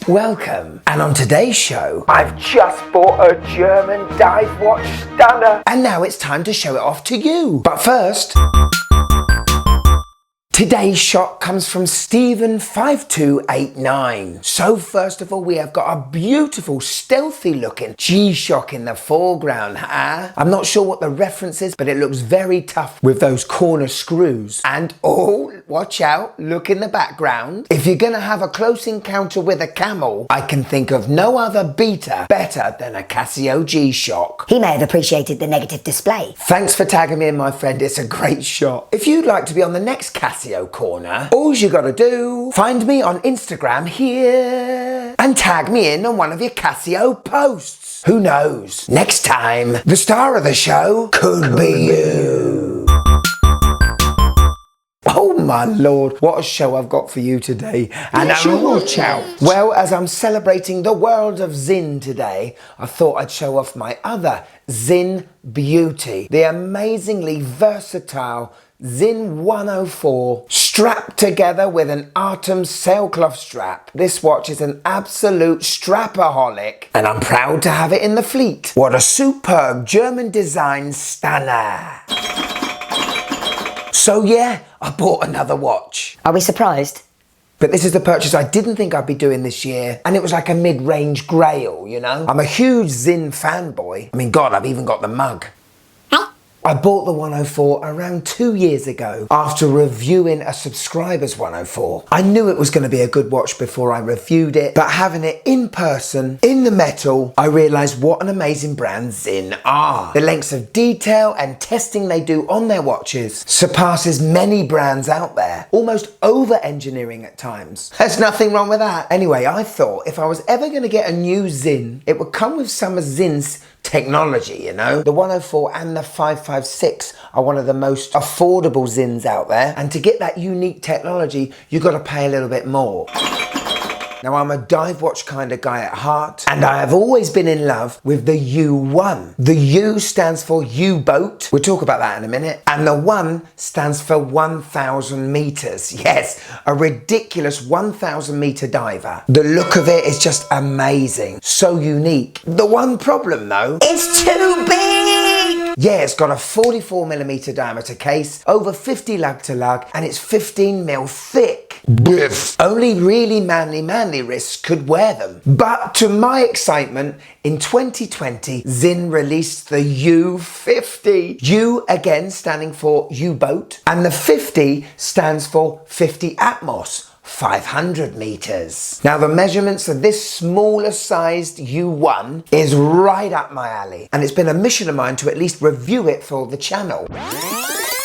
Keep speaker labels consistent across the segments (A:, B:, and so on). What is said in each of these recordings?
A: Welcome. And on today's show, I've just bought a German dive watch stunner. And now it's time to show it off to you. But first, today's shot comes from Steven5289. So first of all, we have got a beautiful, stealthy looking G-Shock in the foreground, huh? I'm not sure what the reference is, but it looks very tough with those corner screws. And oh, watch out, look in the background. If you're gonna have a close encounter with a camel, I can think of no other beater better than a Casio G-Shock.
B: He may have appreciated the negative display.
A: Thanks for tagging me in, my friend. It's a great shot. If you'd like to be on the next Casio corner, all you gotta do, find me on Instagram here and tag me in on one of your Casio posts. Who knows? Next time, the star of the show could be you. Oh my lord, what a show I've got for you today. And watch out. Well, as I'm celebrating the world of Zinn today, I thought I'd show off my other Zinn Beauty, the amazingly versatile Zinn 104, strapped together with an Artem sailcloth strap. This watch is an absolute strapaholic, and I'm proud to have it in the fleet. What a superb German design stunner. So yeah, I bought another watch.
B: Are we surprised?
A: But this is the purchase I didn't think I'd be doing this year, and it was like a mid-range grail, you know? I'm a huge Zinn fanboy. I mean, God, I've even got the mug. I bought the 104 around 2 years ago after reviewing a subscriber's 104. I knew it was going to be a good watch before I reviewed it, but having it in person, in the metal, I realised what an amazing brand Zinn are. The lengths of detail and testing they do on their watches surpasses many brands out there, almost over-engineering at times. There's nothing wrong with that. Anyway, I thought if I was ever going to get a new Zinn, it would come with some of Zinn's technology, you know? The 104 and the 556 are one of the most affordable Zinns out there, and to get that unique technology, you've got to pay a little bit more. Now, I'm a dive watch kind of guy at heart, and I have always been in love with the U1. The U stands for U-boat. We'll talk about that in a minute. And the 1 stands for 1,000 meters. Yes, a ridiculous 1,000 meter diver. The look of it is just amazing. So unique. The one problem though, it's too big! Yeah, it's got a 44mm diameter case, over 50 lug to lug, and it's 15mm thick. Biff. Only really manly wrists could wear them. But to my excitement, in 2020, Zinn released the U50. U again standing for U-boat, and the 50 stands for 50 Atmos. 500 meters. Now the measurements of this smaller sized U1 is right up my alley, and it's been a mission of mine to at least review it for the channel.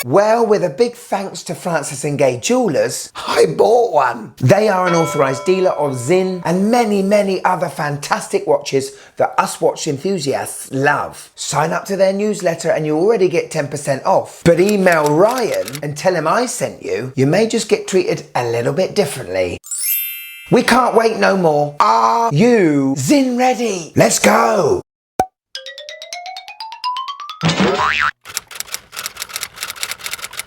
A: Well, with a big thanks to Francis & Gay Jewelers, I bought one. They are an authorised dealer of Zinn and many other fantastic watches that us watch enthusiasts love. Sign up to their newsletter and you already get 10% off. But email Ryan and tell him I sent you. You may just get treated a little bit differently. We can't wait no more. Are you Zinn ready? Let's go.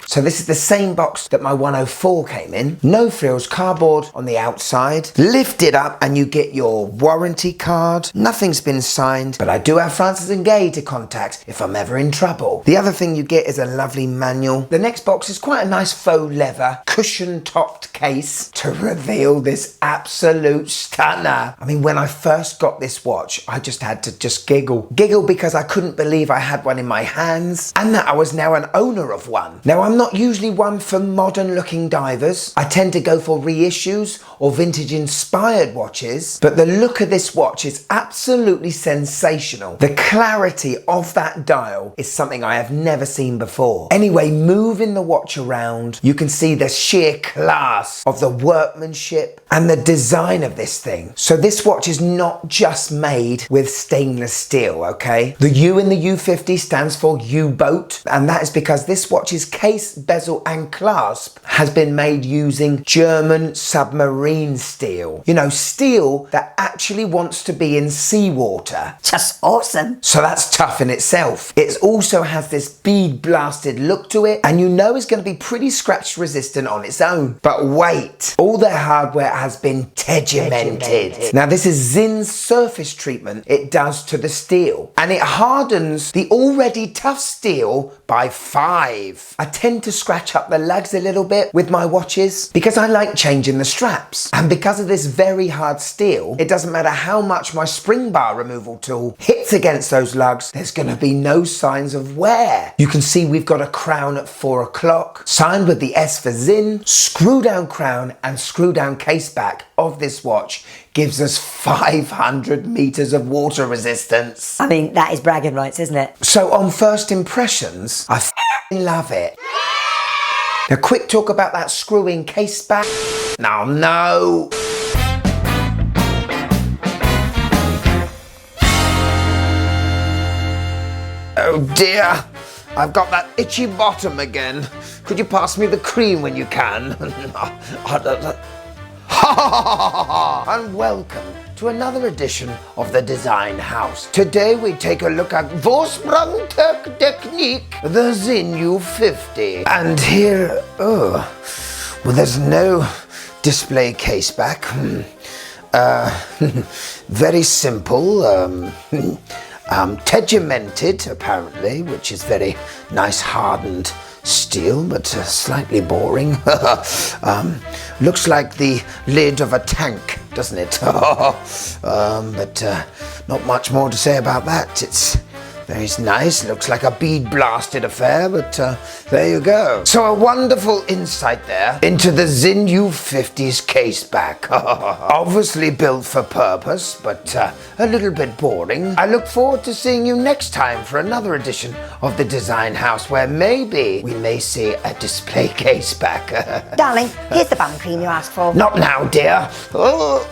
A: So this is the same box that my 104 came in. No frills, cardboard on the outside. Lift it up and you get your warranty card. Nothing's been signed, but I do have Francis & Gay to contact if I'm ever in trouble. The other thing you get is a lovely manual. The next box is quite a nice faux leather, cushion-topped case to reveal this absolute stunner. I mean, when I first got this watch, I just had to giggle. Giggle because I couldn't believe I had one in my hands and that I was now an owner of one. Now, I'm not usually one for modern looking divers. I tend to go for reissues or vintage inspired watches, but the look of this watch is absolutely sensational. The clarity of that dial is something I have never seen before. Anyway, moving the watch around, you can see the sheer class of the workmanship and the design of this thing. So this watch is not just made with stainless steel, okay? The U in the U50 stands for U-boat, and that is because this watch's case bezel and clasp has been made using German submarine steel. You know, steel that actually wants to be in seawater.
B: Just awesome.
A: So that's tough in itself. It also has this bead blasted look to it, and you know it's going to be pretty scratch resistant on its own. But wait, all their hardware has been tegimented. Now this is Zinn's surface treatment it does to the steel, and it hardens the already tough steel by 5. I tend to scratch up the lugs a little bit with my watches because I like changing the straps, and because of this very hard steel, it doesn't matter how much my spring bar removal tool hits against those lugs, there's going to be no signs of wear. You can see we've got a crown at 4 o'clock, signed with the S for Zinn. Screw down crown and screw down case back of this watch gives us 500 meters of water resistance.
B: I mean, that is bragging rights, isn't it?
A: So on first impressions, I love it. Now quick talk about that screw-in case back. Now no. Oh dear, I've got that itchy bottom again. Could you pass me the cream when you can? And welcome to another edition of the Design House. Today we take a look at Technique, the Zinn U50. And here, well, there's no display case back. Very simple. Tegimented, apparently, which is very nice hardened steel, but slightly boring. Looks like the lid of a tank, doesn't it? But not much more to say about that. It's very nice, looks like a bead blasted affair, but there you go. So a wonderful insight there into the Zinn U50's case back. Obviously built for purpose, but a little bit boring. I look forward to seeing you next time for another edition of the Design House, where maybe we may see a display case back.
B: Darling, here's the bum cream you asked for.
A: Not now, dear. Oh.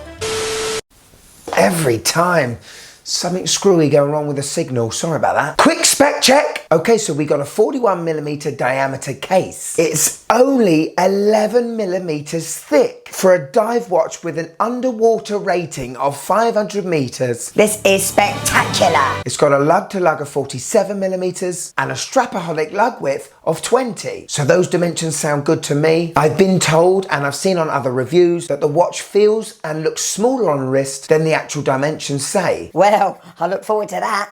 A: Every time. Something screwy going wrong with the signal. Sorry about that. Quick spec check. Okay, so we got a 41mm diameter case. It's only 11mm thick for a dive watch with an underwater rating of 500 meters.
B: This is spectacular.
A: It's got a lug to lug of 47mm and a strapaholic lug width of 20. So those dimensions sound good to me. I've been told, and I've seen on other reviews, that the watch feels and looks smaller on wrist than the actual dimensions say.
B: Well, I look forward to that.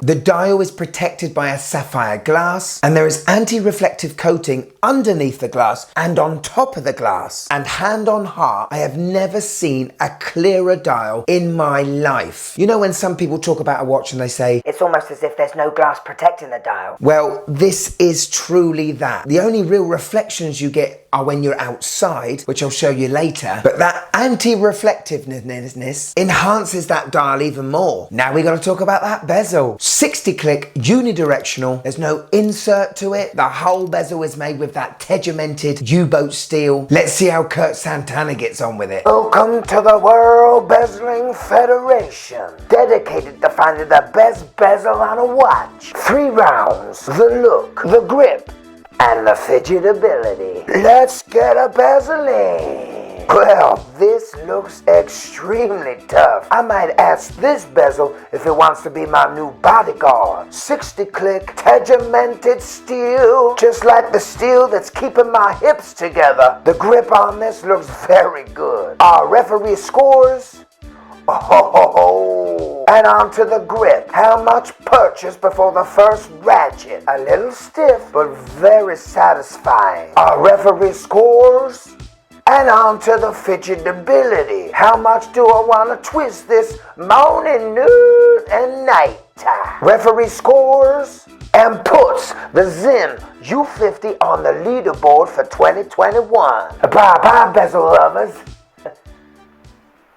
A: The dial is protected by a sapphire glass, and there is anti-reflective coating underneath the glass and on top of the glass. And hand on heart, I have never seen a clearer dial in my life. You know when some people talk about a watch and they say,
B: It's almost as if there's no glass protecting the dial.
A: well, this is truly that. The only real reflections you get are when you're outside, which I'll show you later, but that anti-reflectiveness enhances that dial even more. Now we got to talk about that bezel. 60 click, unidirectional, there's no insert to it. The whole bezel is made with that tegimented U-boat steel. Let's see how Kurt Santana gets on with it. Welcome to the World Bezeling Federation, dedicated to finding the best bezel on a watch. 3 rounds, the look, the grip, and the fidgetability. Let's get a bezeling. Well, this looks extremely tough. I might ask this bezel if it wants to be my new bodyguard. 60 click, tegimented steel, just like the steel that's keeping my hips together. The grip on this looks very good. Our referee scores. Oh, and onto the grip. How much purchase before the first ratchet? A little stiff, but very satisfying. Our referee scores. And onto the fidgetability. How much do I want to twist this morning, noon, and night time? Referee scores and puts the Zinn U50 on the leaderboard for 2021. Bye-bye, bezel lovers.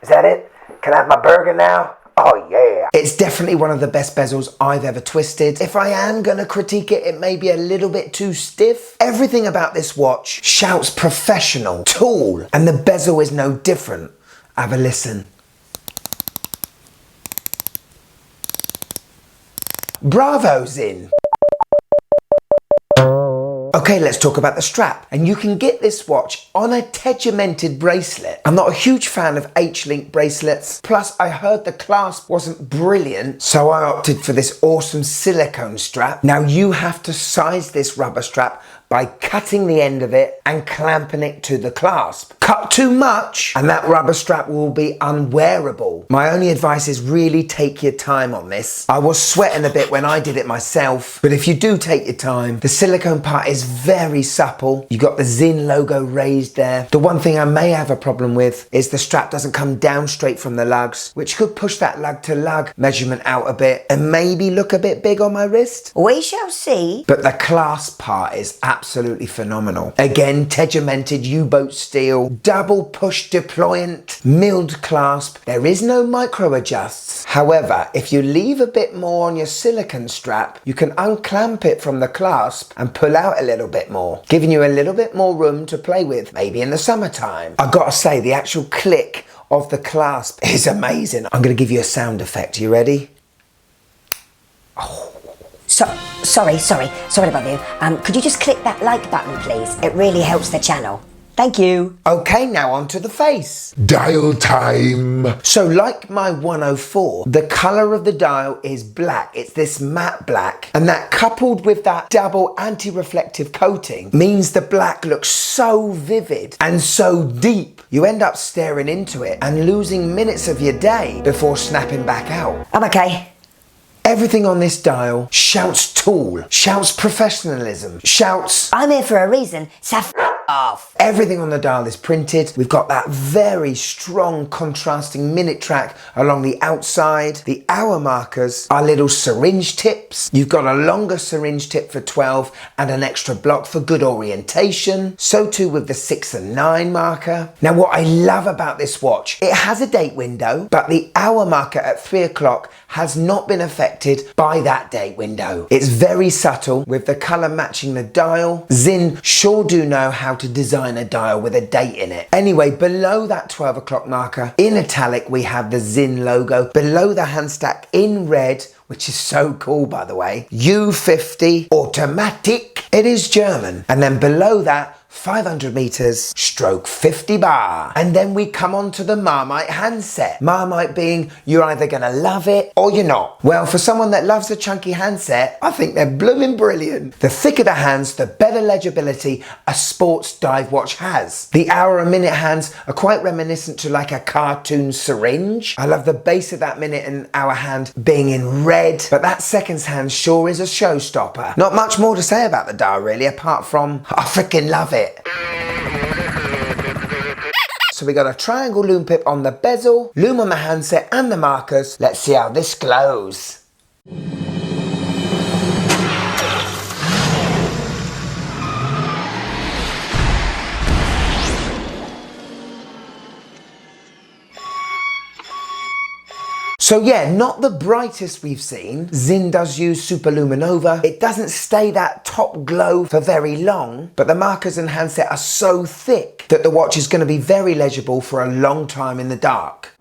A: Is that it? Can I have my burger now? Oh yeah. It's definitely one of the best bezels I've ever twisted. If I am gonna critique it, it may be a little bit too stiff. Everything about this watch shouts professional, tool, and the bezel is no different. Have a listen. Bravo, Zinn. Okay, let's talk about the strap. And you can get this watch on a tegimented bracelet. I'm not a huge fan of H-link bracelets. Plus, I heard the clasp wasn't brilliant, so I opted for this awesome silicone strap. Now, you have to size this rubber strap by cutting the end of it and clamping it to the clasp. Cut too much and that rubber strap will be unwearable. My only advice is really take your time on this. I was sweating a bit when I did it myself, but if you do take your time, the silicone part is very supple. You got the Zinn logo raised there. The one thing I may have a problem with is the strap doesn't come down straight from the lugs, which could push that lug to lug measurement out a bit and maybe look a bit big on my wrist.
B: We shall see.
A: But the clasp part is absolutely phenomenal. Again, tegimented U-boat steel, double push deployant, milled clasp. There is no micro adjusts. However, if you leave a bit more on your silicone strap, you can unclamp it from the clasp and pull out a little bit more, giving you a little bit more room to play with, maybe in the summertime. I gotta say, the actual click of the clasp is amazing. I'm gonna give you a sound effect. You ready? Oh.
B: Sorry to bother you. Could you just click that like button, please? It really helps the channel. Thank you.
A: Okay, now on to the face.
C: Dial time.
A: So like my 104, the colour of the dial is black. It's this matte black. And that coupled with that double anti-reflective coating means the black looks so vivid and so deep. You end up staring into it and losing minutes of your day before snapping back out.
B: I'm okay.
A: Everything on this dial shouts tool, shouts professionalism, shouts
B: I'm here for a reason, so f off.
A: Everything on the dial is printed. We've got that very strong contrasting minute track along the outside. The hour markers are little syringe tips. You've got a longer syringe tip for 12 and an extra block for good orientation. So too with the 6 and 9 marker. Now what I love about this watch, it has a date window, but the hour marker at 3 o'clock has not been affected by that date window. It's very subtle with the colour matching the dial. Zinn sure do know how to design a dial with a date in it. Anyway, below that 12 o'clock marker, in italic, we have the Zinn logo. Below the hand stack in red, which is so cool by the way, U50 automatic. It is German. And then below that, 500 meters, stroke 50 bar. And then we come on to the Marmite handset. Marmite being, you're either gonna love it or you're not. Well, for someone that loves a chunky handset, I think they're blooming brilliant. The thicker the hands, the better legibility a sports dive watch has. The hour and minute hands are quite reminiscent to like a cartoon syringe. I love the base of that minute and hour hand being in red, but that seconds hand sure is a showstopper. Not much more to say about the dial really, apart from I freaking love it. So we got a triangle lume pip on the bezel, lume on the handset and the markers. Let's see how this glows. So yeah, not the brightest we've seen. Zinn does use superluminova. It doesn't stay that top glow for very long, but the markers and handset are so thick that the watch is going to be very legible for a long time in the dark.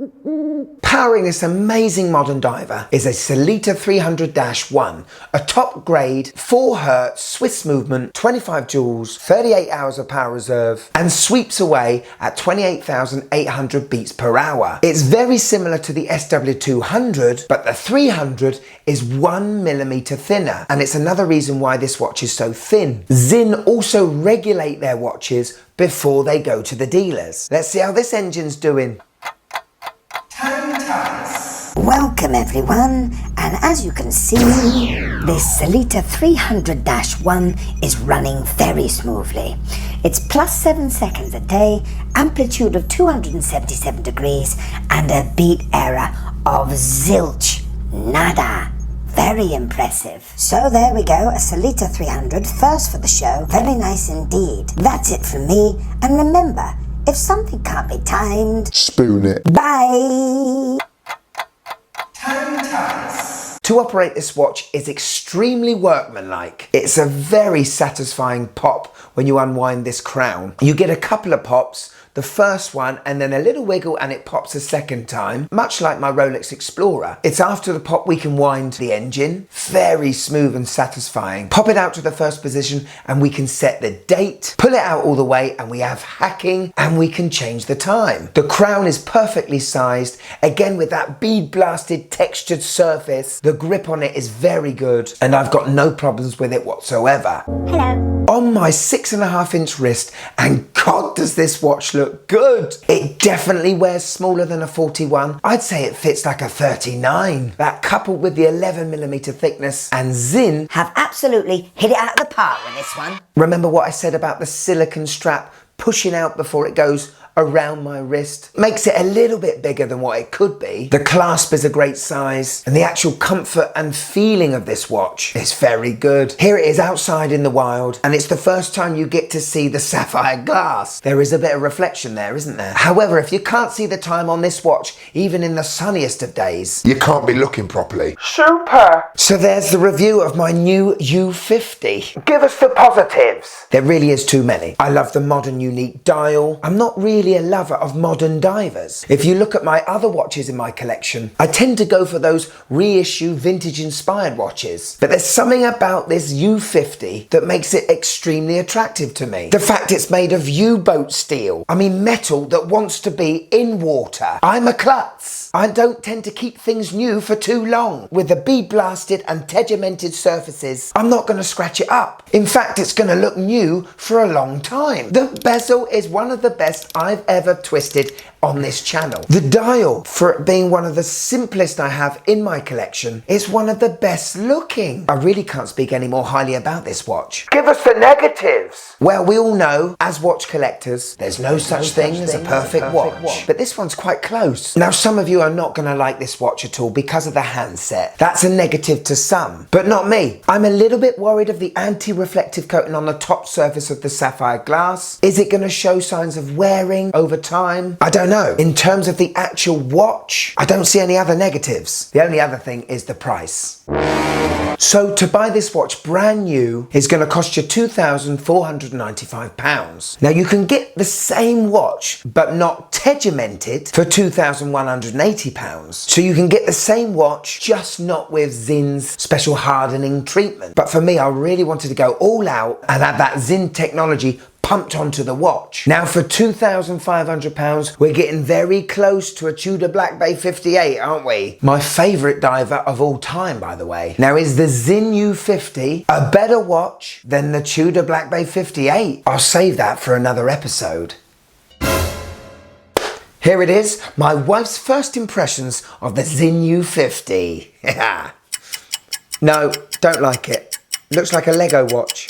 A: Powering this amazing modern diver is a Sellita 300-1, a top grade 4 Hz Swiss movement, 25 joules, 38 hours of power reserve, and sweeps away at 28,800 beats per hour. It's very similar to the SW200, but the 300 is 1mm thinner, and it's another reason why this watch is so thin. Zinn also regulate their watches before they go to the dealers. Let's see how this engine's doing.
B: Welcome everyone, and as you can see, this Sellita 300-1 is running very smoothly. It's +7 seconds a day, amplitude of 277 degrees, and a beat error of zilch, nada. Very impressive. So there we go, a Sellita 300, first for the show. Very nice indeed. That's it from me, and remember, if something can't be timed,
C: Spoon it.
B: bye!
A: Time ties. To operate this watch is extremely workmanlike. It's a very satisfying pop when you unwind this crown. You get a couple of pops, the first one and then a little wiggle and it pops a second time, much like my Rolex Explorer. It's after the pop we can wind the engine. Very smooth and satisfying. Pop it out to the first position and we can set the date, pull it out all the way and we have hacking and we can change the time. The crown is perfectly sized, again with that bead blasted textured surface. The grip on it is very good and I've got no problems with it whatsoever.
B: Hello.
A: On my 6.5-inch wrist, and God does this watch look good. It definitely wears smaller than a 41. I'd say it fits like a 39. That coupled with the 11mm thickness, and Zinn
B: Have absolutely hit it out of the park with this one.
A: remember what I said about the silicone strap pushing out before it goes around my wrist? Makes it a little bit bigger than what it could be. The clasp is a great size and the actual comfort and feeling of this watch is very good. Here it is outside in the wild and it's the first time you get to see the sapphire glass. There is a bit of reflection there, isn't there? However, if you can't see the time on this watch, even in the sunniest of days,
C: You can't be looking properly.
A: super. So there's the review of my new U50. Give us the positives. There really is too many. I love the modern unique dial. I'm not really a lover of modern divers. If you look at my other watches in my collection, I tend to go for those reissue vintage inspired watches. But there's something about this U50 that makes it extremely attractive to me. The fact it's made of U-boat steel. I mean metal that wants to be in water. I'm a klutz. I don't tend to keep things new for too long. With the bead blasted and tegimented surfaces, I'm not going to scratch it up. In fact, it's going to look new for a long time. The bezel is one of the best I've ever twisted on this channel. The dial, for it being one of the simplest I have in my collection, is one of the best looking. I really can't speak any more highly about this watch. Give us the negatives. Well, we all know, as watch collectors, there's no such thing as a perfect watch. But this one's quite close. Now, some of you are not going to like this watch at all because of the handset. That's a negative to some, but not me. I'm a little bit worried of the anti-reflective coating on the top surface of the sapphire glass. Is it going to show signs of wearing over time? I don't know. In terms of the actual watch, I don't see any other negatives. The only other thing is the price. So to buy this watch brand new is going to cost you £2,495. Now you can get the same watch but not tegimented for £2,180. So you can get the same watch just not with Zinn's special hardening treatment. But for me, I really wanted to go all out and have that Zinn technology pumped onto the watch. Now for £2,500, we're getting very close to a Tudor Black Bay 58, aren't we? My favourite diver of all time, by the way. Now, is the Zinn U50 a better watch than the Tudor Black Bay 58? I'll save that for another episode. Here it is, my wife's first impressions of the Zinn U50. No, don't like it. Looks like a Lego watch.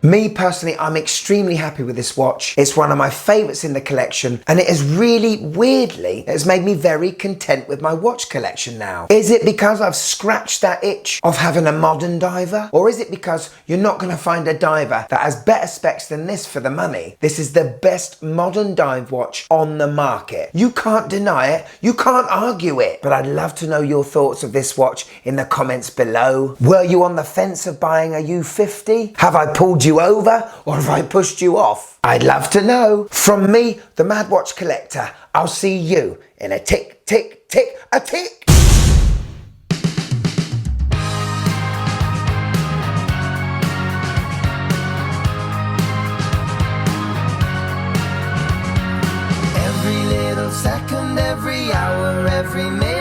A: Me personally, I'm extremely happy with this watch. It's one of my favourites in the collection and it has really, weirdly, it has made me very content with my watch collection now. Is it because I've scratched that itch of having a modern diver? Or is it because you're not going to find a diver that has better specs than this for the money? This is the best modern dive watch on the market. You can't deny it, you can't argue it. But I'd love to know your thoughts of this watch in the comments below. Were you on the fence of buying a U50? Have I pulled you over or have I pushed you off? I'd love to know. From me, the Mad Watch Collector, I'll see you in a tick, tick, tick, a tick.
D: Every little second, every hour, every minute.